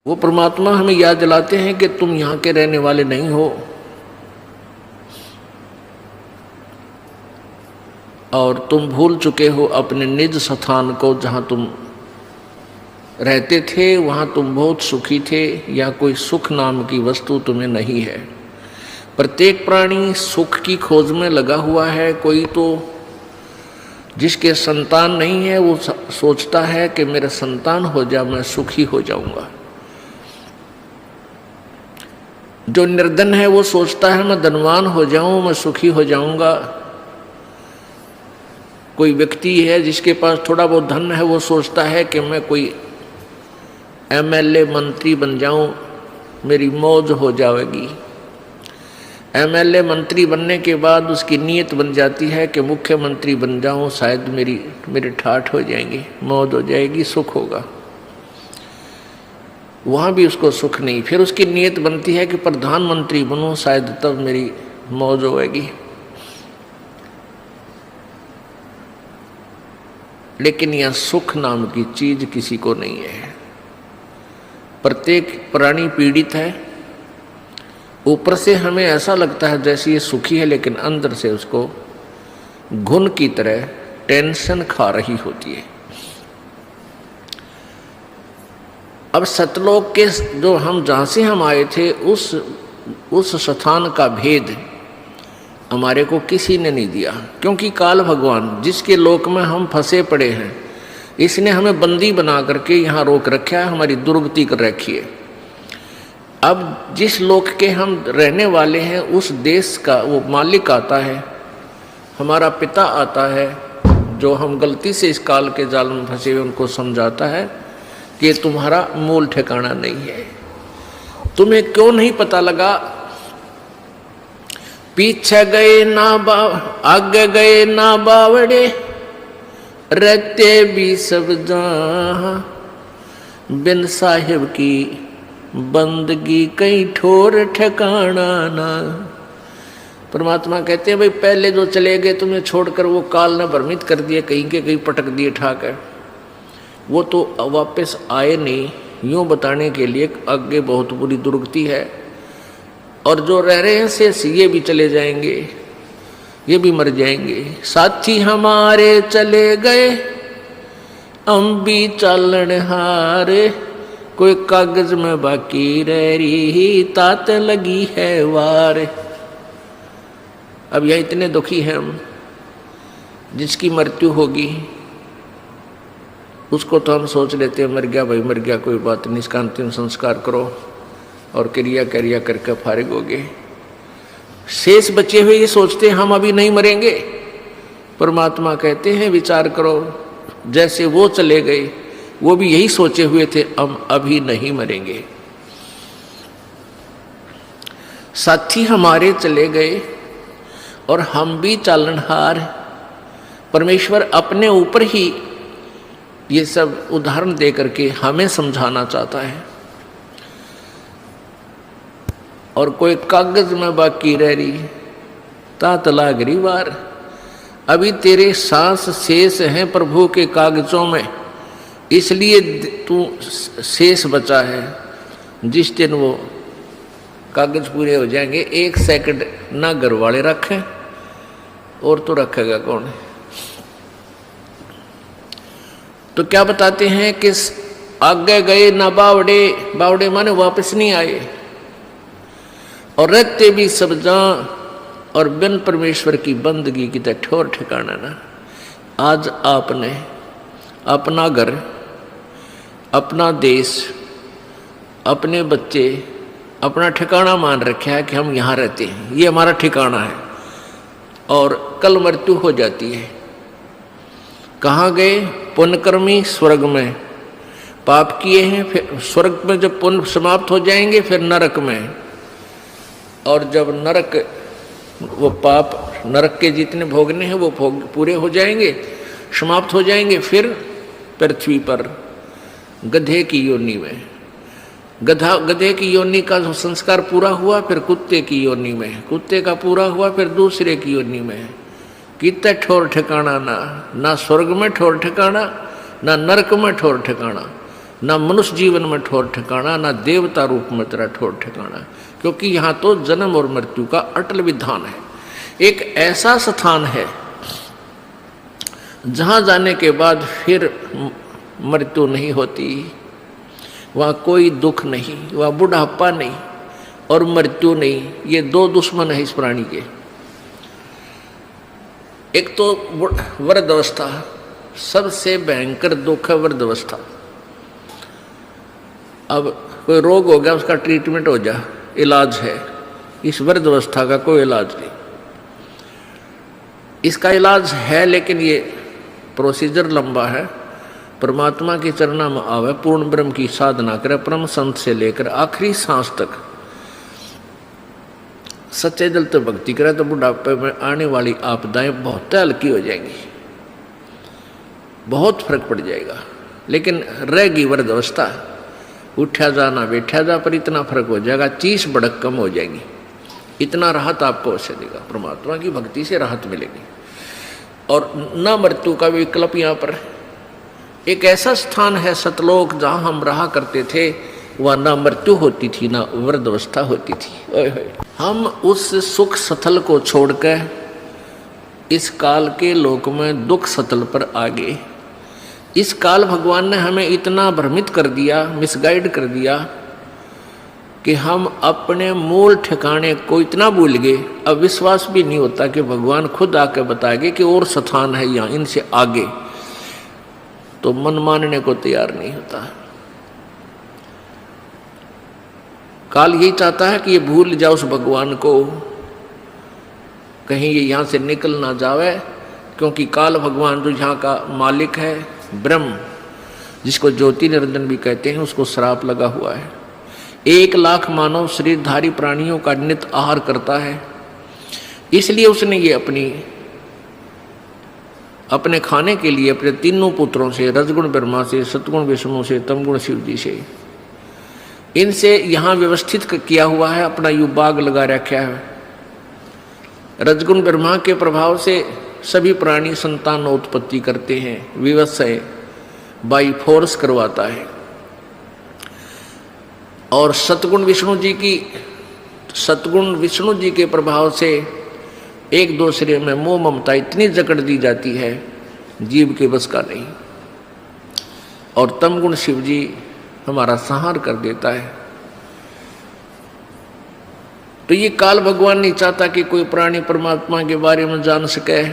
वो परमात्मा हमें याद दिलाते हैं कि तुम यहाँ के रहने वाले नहीं हो और तुम भूल चुके हो अपने निज स्थान को। जहाँ तुम रहते थे वहाँ तुम बहुत सुखी थे, या कोई सुख नाम की वस्तु तुम्हें नहीं है। प्रत्येक प्राणी सुख की खोज में लगा हुआ है। कोई तो जिसके संतान नहीं है वो सोचता है कि मेरा संतान हो जाए मैं सुखी हो जाऊंगा। जो निर्धन है वो सोचता है मैं धनवान हो जाऊं मैं सुखी हो जाऊंगा। कोई व्यक्ति है जिसके पास थोड़ा बहुत धन है वो सोचता है कि मैं कोई एमएलए मंत्री बन जाऊं मेरी मौज हो जाएगी। एमएलए मंत्री बनने के बाद उसकी नीयत बन जाती है कि मुख्यमंत्री बन जाऊं, शायद मेरे ठाठ हो जाएंगे, मौज हो जाएगी, सुख होगा। वहाँ भी उसको सुख नहीं। फिर उसकी नीयत बनती है कि प्रधानमंत्री बनूं, शायद तब मेरी मौज होगी। लेकिन यह सुख नाम की चीज किसी को नहीं है। प्रत्येक प्राणी पीड़ित है। ऊपर से हमें ऐसा लगता है जैसे ये सुखी है, लेकिन अंदर से उसको घुन की तरह टेंशन खा रही होती है। अब सतलोक के जो हम जहाँ से हम आए थे उस स्थान का भेद हमारे को किसी ने नहीं दिया, क्योंकि काल भगवान जिसके लोक में हम फंसे पड़े हैं इसने हमें बंदी बना करके यहाँ रोक रखा है, हमारी दुर्गति कर रखी है। अब जिस लोक के हम रहने वाले हैं उस देश का वो मालिक आता है, हमारा पिता आता है, जो हम गलती से इस काल के जाल में फंसे हुए उनको समझाता है कि तुम्हारा मूल ठिकाना नहीं है। तुम्हें क्यों नहीं पता लगा? पीछे गए ना आगे गए ना बावड़े, रहते भी सब जहां, बिन साहिब की बंदगी कहीं ठोर ठिकाना ना। परमात्मा कहते हैं भाई पहले जो चले गए तुम्हें छोड़कर, वो काल ने भ्रमित कर दिए, कहीं के कहीं पटक दिए ठाकर, वो तो वापस आए नहीं। यूं बताने के लिए आगे बहुत बुरी दुर्गति है, और जो रह रहे हैं शेष ये भी चले जाएंगे, ये भी मर जाएंगे। साथी हमारे चले गए हम भी चालन हारे, कोई कागज में बाकी रह रही तात लगी है वार। अब यह इतने दुखी हैं हम, जिसकी मृत्यु होगी उसको तो हम सोच लेते हैं मर गया भाई मर गया, कोई बात नहीं, इसका अंतिम संस्कार करो और क्रिया करके फारिग हो गए। शेष बचे हुए ये सोचते हैं हम अभी नहीं मरेंगे। परमात्मा कहते हैं विचार करो, जैसे वो चले गए वो भी यही सोचे हुए थे हम अभी नहीं मरेंगे। साथी हमारे चले गए और हम भी चालनहार। परमेश्वर अपने ऊपर ही ये सब उदाहरण दे करके हमें समझाना चाहता है। और कोई कागज में बाकी रह रही तात लागरी वार। अभी तेरे सांस शेष हैं प्रभु के कागजों में, इसलिए तू शेष बचा है। जिस दिन वो कागज पूरे हो जाएंगे, एक सेकंड ना घर वाले रखें और तो रखेगा कौन? तो क्या बताते हैं कि आगे गए ना बावड़े, बावड़े माने वापस नहीं आए, और रहते भी सब जहां, और बिन परमेश्वर की बंदगी की तो ठोर ठिकाना ना। आज आपने अपना घर, अपना देश, अपने बच्चे अपना ठिकाना मान रखा है कि हम यहाँ रहते हैं, ये हमारा ठिकाना है, और कल मृत्यु हो जाती है। कहाँ गए? पुण्यकर्मी स्वर्ग में, पाप किए हैं फिर स्वर्ग में जब पुण्य समाप्त हो जाएंगे फिर नरक में, और जब नरक वो पाप नरक के जितने भोगने हैं वो भोग पूरे हो जाएंगे, समाप्त हो जाएंगे, फिर पृथ्वी पर गधे की योनि में, गधे की योनि का संस्कार पूरा हुआ, फिर कुत्ते की योनि में, कुत्ते का पूरा हुआ, फिर दूसरे की योनि में। कितने ठोर ठिकाना ना स्वर्ग में ठोर ठिकाना, ना नरक में ठोर ठिकाना। ना मनुष्य जीवन में ठोर ठिकाना, ना देवता रूप में तेरा ठोर ठिकाना, क्योंकि यहाँ तो जन्म और मृत्यु का अटल विधान है। एक ऐसा स्थान है जहाँ जाने के बाद फिर मृत्यु नहीं होती, वहाँ कोई दुख नहीं, वहाँ बुढ़ापा नहीं और मृत्यु नहीं। ये दो दुश्मन है इस प्राणी के। एक तो वृद्धावस्था, सबसे भयंकर दुख है वृद्धावस्था। अब कोई रोग हो गया, उसका ट्रीटमेंट हो जा, इलाज है। इस वृद्धावस्था का कोई इलाज नहीं। इसका इलाज है लेकिन ये प्रोसीजर लंबा है। परमात्मा की चरणा में आवे, पूर्ण ब्रह्म की साधना करे, परम संत से लेकर आखिरी सांस तक सच्चे दिल तो भक्ति करे, तो बुढ़ापे में आने वाली आपदाएं बहुत हल्की हो जाएंगी, बहुत फर्क पड़ जाएगा। लेकिन रहेगी वृद्धावस्था, उठा जाना बैठा जा, पर इतना फर्क हो जाएगा, चीस भड़क कम हो जाएगी। इतना राहत आपको अवश्य देगा, परमात्मा की भक्ति से राहत मिलेगी। और न मृत्यु का विकल्प यहाँ पर एक ऐसा स्थान है सतलोक, जहाँ हम रहा करते थे, वह न मृत्यु होती थी न वृद्धावस्था होती थी। ओए होए। हम उस सुख सतल को छोड़कर इस काल के लोक में दुख सतल पर आ गए। इस काल भगवान ने हमें इतना भ्रमित कर दिया, मिसगाइड कर दिया कि हम अपने मूल ठिकाने को इतना भूल गए, अब विश्वास भी नहीं होता कि भगवान खुद आके बताएंगे कि और स्थान है यहाँ, इनसे आगे, तो मन मानने को तैयार नहीं होता। काल यही चाहता है कि ये भूल जाओ उस भगवान को, कहीं ये यहाँ से निकल ना जावे, क्योंकि काल भगवान जो यहाँ का मालिक है, ब्रह्म, जिसको ज्योति निरंजन भी कहते हैं, उसको श्राप लगा हुआ है। 1 लाख मानव शरीरधारी प्राणियों का नित्य आहार करता है, इसलिए उसने ये अपने खाने के लिए अपने तीनों पुत्रों से, रजगुण ब्रह्मा से, सतगुण विष्णु से, तमगुण शिव जी से, इनसे यहाँ व्यवस्थित किया हुआ है, अपना यू बाग लगा रखा है। रजगुण ब्रह्मा के प्रभाव से सभी प्राणी संतान उत्पत्ति करते हैं, विवत्सय बाई फोर्स करवाता है। और सतगुण विष्णु जी के प्रभाव से एक दूसरे में मोह ममता इतनी जकड़ दी जाती है, जीव के बस का नहीं। और तमगुण शिव जी हमारा संहार कर देता है। तो ये काल भगवान नहीं चाहता कि कोई प्राणी परमात्मा के बारे में जान सके,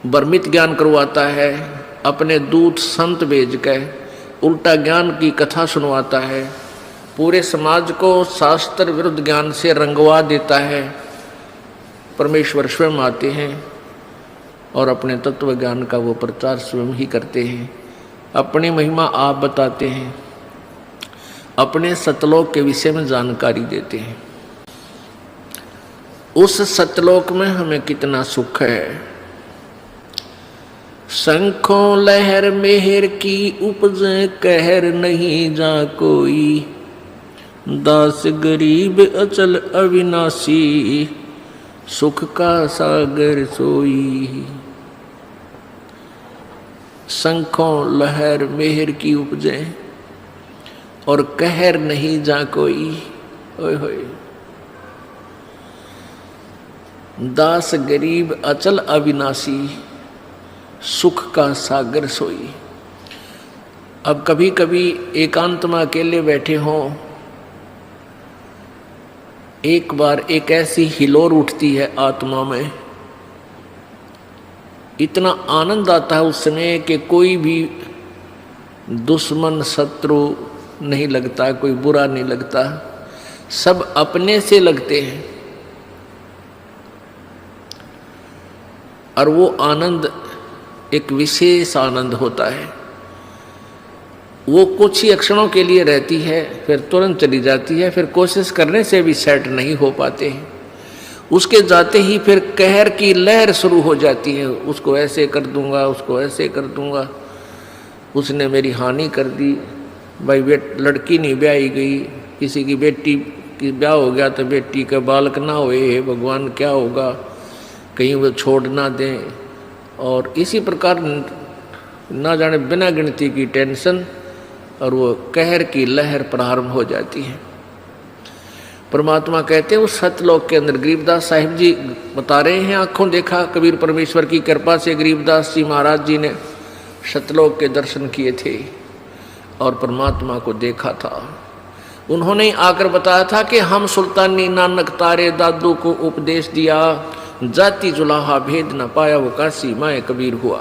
भ्रमित ज्ञान करवाता है, अपने दूत संत भेज के उल्टा ज्ञान की कथा सुनवाता है, पूरे समाज को शास्त्र विरुद्ध ज्ञान से रंगवा देता है। परमेश्वर स्वयं आते हैं और अपने तत्व ज्ञान का वो प्रचार स्वयं ही करते हैं, अपनी महिमा आप बताते हैं, अपने सतलोक के विषय में जानकारी देते हैं। उस सतलोक में हमें कितना सुख है। शंखों लहर मेहर की उपजे, कहर नहीं जा कोई, दास गरीब अचल अविनाशी, सुख का सागर सोई। शंखों लहर मेहर की उपजे और कहर नहीं जा कोई। ओए होए। दास गरीब अचल अविनाशी, सुख का सागर सोई। अब कभी कभी एकांत में अकेले बैठे हों, एक बार एक ऐसी हिलोर उठती है आत्मा में, इतना आनंद आता है उस समय कि कोई भी दुश्मन शत्रु नहीं लगता, कोई बुरा नहीं लगता, सब अपने से लगते हैं। और वो आनंद एक विशेष आनंद होता है। वो कुछ ही क्षणों के लिए रहती है, फिर तुरंत चली जाती है, फिर कोशिश करने से भी सेट नहीं हो पाते हैं। उसके जाते ही फिर कहर की लहर शुरू हो जाती है, उसको ऐसे कर दूंगा, उसको ऐसे कर दूंगा, उसने मेरी हानि कर दी। भाई लड़की नहीं ब्याही गई, किसी की बेटी की ब्याह हो गया तो बेटी का बालक ना होए, भगवान क्या होगा, कहीं वो छोड़ ना दें। और इसी प्रकार ना जाने बिना गिनती की टेंशन और वो कहर की लहर प्रारंभ हो जाती है। परमात्मा कहते हैं उस सतलोक के अंदर, गरीबदास साहिब जी बता रहे हैं, आंखों देखा कबीर परमेश्वर की कृपा से गरीबदास जी महाराज जी ने सतलोक के दर्शन किए थे और परमात्मा को देखा था। उन्होंने आकर बताया था कि हम सुल्तानी नानक तारे दादू को उपदेश दिया, जाति जुलाहा भेद न पाया वो काशी माए कबीर हुआ।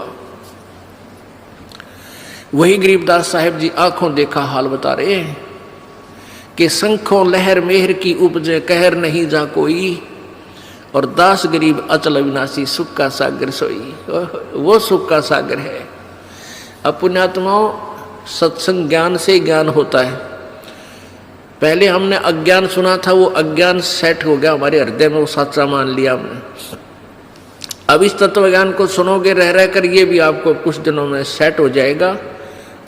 वही गरीबदास साहिब जी आंखों देखा हाल बता रहे हैं कि शंखों लहर मेहर की उपजे कहर नहीं जा कोई, और दास गरीब अचल अविनाशी सुख का सागर सोई। वो सुख का सागर है। अब पुण्यात्माओं, सत्संग ज्ञान से ज्ञान होता है। पहले हमने अज्ञान सुना था, वो अज्ञान सेट हो गया हमारे हृदय में, वो सच्चा मान लिया हमने। अब इस तत्व ज्ञान को सुनोगे रह रह कर, ये भी आपको कुछ दिनों में सेट हो जाएगा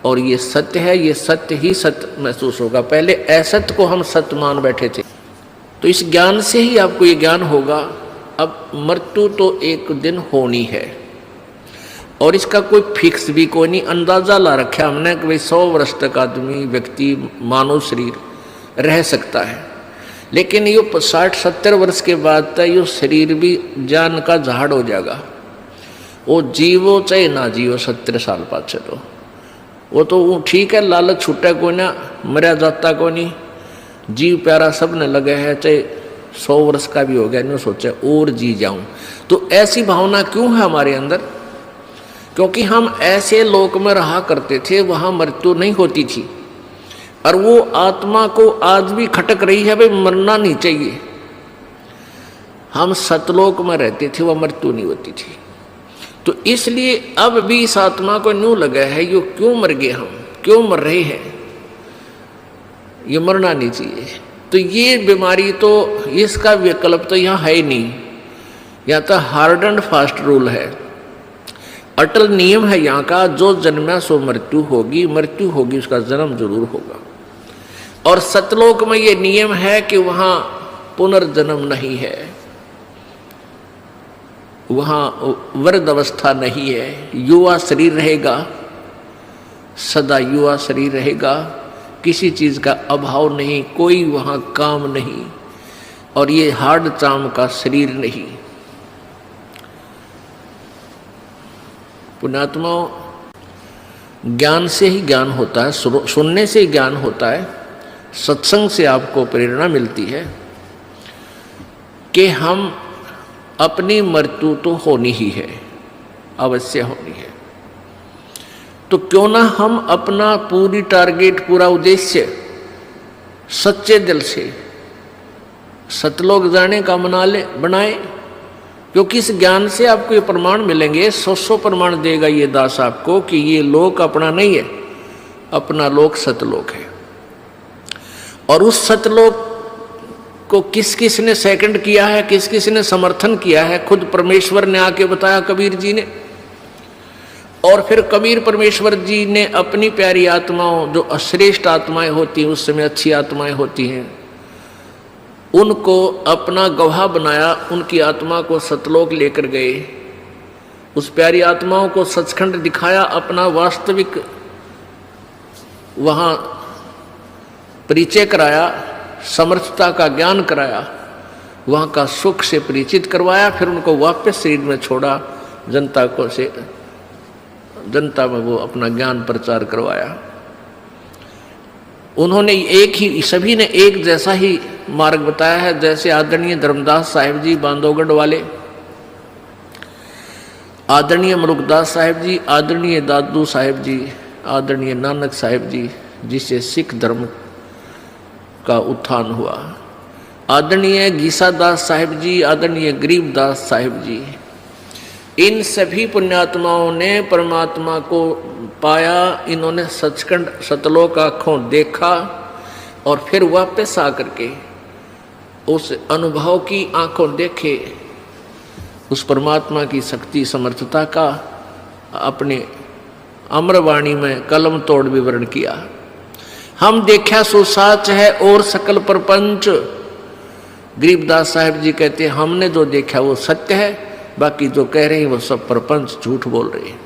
और ये सत्य है, ये सत्य ही सत्य महसूस होगा। पहले असत्य को हम सत्य मान बैठे थे, तो इस ज्ञान से ही आपको ये ज्ञान होगा। अब मृत्यु तो एक दिन होनी है और इसका कोई फिक्स भी कोई नहीं, अंदाजा ला रखा हमने कि भाई 100 वर्ष तक आदमी व्यक्ति मानव शरीर रह सकता है, लेकिन ये 60-70 वर्ष के बाद तक ये शरीर भी जान का झाड़ हो जाएगा। वो जीवो चाहे ना जीवो 70 साल पाछे, तो वो तो ठीक है, लालच छूटा कोई ना, मरा जाता कोई नहीं, जीव प्यारा सब ने लगे है, चाहे 100 वर्ष का भी हो गया, नहीं सोचा और जी जाऊं। तो ऐसी भावना क्यों है हमारे अंदर? क्योंकि हम ऐसे लोक में रहा करते थे, वहां मृत्यु नहीं होती थी, और वो आत्मा को आज भी खटक रही है, भाई मरना नहीं चाहिए। हम सतलोक में रहते थे, वह मृत्यु नहीं होती थी। तो इसलिए अब भी इस आत्मा को न्यू लगा है, यो क्यों मर गए, हम क्यों मर रहे हैं, ये मरना नहीं चाहिए। तो ये बीमारी तो, इसका विकल्प तो यहाँ है ही नहीं। यहाँ तो हार्ड एंड फास्ट रूल है, अटल नियम है यहाँ का, जो जन्मा सो मृत्यु होगी, मृत्यु होगी उसका जन्म जरूर होगा। और सतलोक में ये नियम है कि वहाँ पुनर्जन्म नहीं है, वहाँ वृद्ध अवस्था नहीं है, युवा शरीर रहेगा, सदा युवा शरीर रहेगा, किसी चीज़ का अभाव नहीं, कोई वहाँ काम नहीं, और ये हार्ड चाम का शरीर नहीं। पुण्यात्माओं, ज्ञान से ही ज्ञान होता है, सुनने से ही ज्ञान होता है, सत्संग से आपको प्रेरणा मिलती है कि हम अपनी मृत्यु तो होनी ही है, अवश्य होनी है। तो क्यों ना हम अपना पूरी टारगेट, पूरा उद्देश्य सच्चे दिल से सतलोक जाने का बनाए, क्योंकि इस ज्ञान से आपको ये प्रमाण मिलेंगे, 100 प्रमाण देगा ये दास आपको कि ये लोक अपना नहीं है, अपना लोक सतलोक है। और उस सतलोक को किस किस ने सेकंड किया है, किस किस ने समर्थन किया है, खुद परमेश्वर ने आके बताया कबीर जी ने। और फिर कबीर परमेश्वर जी ने अपनी प्यारी आत्माओं, जो अश्रेष्ठ आत्माएं होती हैं, उस समय अच्छी आत्माएं होती हैं, उनको अपना गवाह बनाया, उनकी आत्मा को सतलोक लेकर गए, उस प्यारी आत्माओं को सचखंड दिखाया, अपना वास्तविक वहाँ परिचय कराया, समर्थता का ज्ञान कराया, वहाँ का सुख से परिचित करवाया, फिर उनको वापस शरीर में छोड़ा, जनता में वो अपना ज्ञान प्रचार करवाया। उन्होंने एक ही, सभी ने एक जैसा ही मार्ग बताया है, जैसे आदरणीय धर्मदास साहिब जी बांधवगढ़ वाले, आदरणीय मरुकदास साहिब जी, आदरणीय दादू साहिब जी, आदरणीय नानक साहिब जी, जिससे सिख धर्म का उत्थान हुआ, आदरणीय गीसादास साहिब जी, आदरणीय गरीबदास साहिब जी, इन सभी पुण्यात्माओं ने परमात्मा को पाया। इन्होंने सचखंड सतलोक आँखों देखा और फिर वापस आकर के उस अनुभव की आँखों देखे, उस परमात्मा की शक्ति समर्थता का अपने अमरवाणी में कलम तोड़ विवरण किया। हम देखा सो साच है और सकल प्रपंच, गरीबदास साहिब जी कहते हैं हमने जो देखा वो सत्य है, बाकी जो कह रहे हैं वो सब प्रपंच झूठ बोल रहे हैं।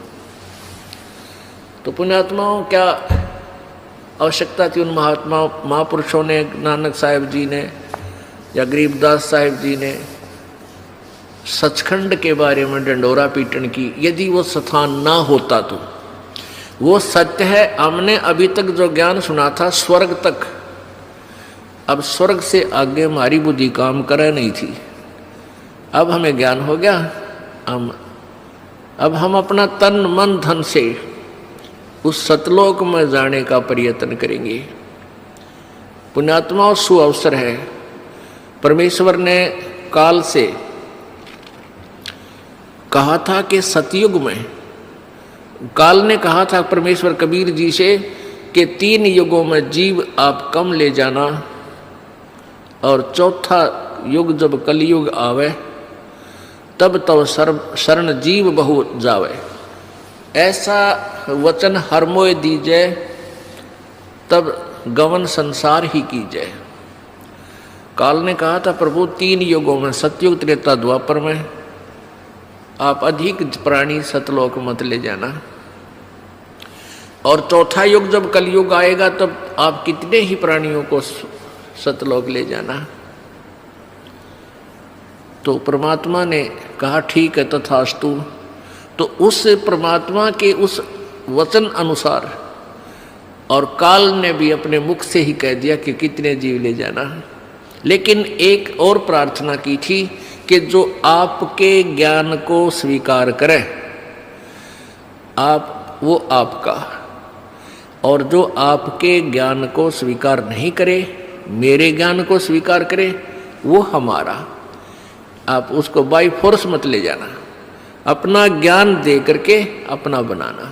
तो पुण्यात्माओं, क्या आवश्यकता थी उन महात्मा महापुरुषों ने, नानक साहिब जी ने या गरीबदास साहिब जी ने सचखंड के बारे में डंडोरा पीटन की। यदि वो स्थान ना होता तो वो सत्य है। हमने अभी तक जो ज्ञान सुना था स्वर्ग तक, अब स्वर्ग से आगे हमारी बुद्धि काम करे नहीं थी। अब हमें ज्ञान हो गया, अब हम अपना तन मन धन से उस सतलोक में जाने का प्रयत्न करेंगे। पुण्यात्माओं, सुअवसर है। परमेश्वर ने काल से कहा था कि सतयुग में, काल ने कहा था परमेश्वर कबीर जी से कि 3 युगों में जीव आप कम ले जाना, और चौथा युग जब कलयुग आवे तब तो शरण जीव बहु जावे। ऐसा वचन हर मोय दीजै, तब गवन संसार ही कीजै। काल ने कहा था प्रभु 3 युगों में, सतयुग त्रेता द्वापर में, आप अधिक प्राणी सतलोक मत ले जाना, और चौथा युग जब कलयुग आएगा तब आप कितने ही प्राणियों को सतलोक ले जाना। तो परमात्मा ने कहा ठीक है तथास्तु। तो उस परमात्मा के उस वचन अनुसार, और काल ने भी अपने मुख से ही कह दिया कि कितने जीव ले जाना। लेकिन एक और प्रार्थना की थी कि जो आपके ज्ञान को स्वीकार करे आप, वो आपका, और जो आपके ज्ञान को स्वीकार नहीं करे, मेरे ज्ञान को स्वीकार करे, वो हमारा। आप उसको बाई फोर्स मत ले जाना, अपना ज्ञान दे करके अपना बनाना।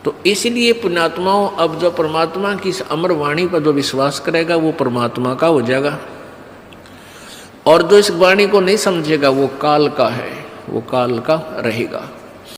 तो इसलिए पुण्यात्माओं, अब जो परमात्मा की इस अमर वाणी पर जो विश्वास करेगा वो परमात्मा का हो जाएगा, और जो इस वाणी को नहीं समझेगा वो काल का है, वो काल का रहेगा।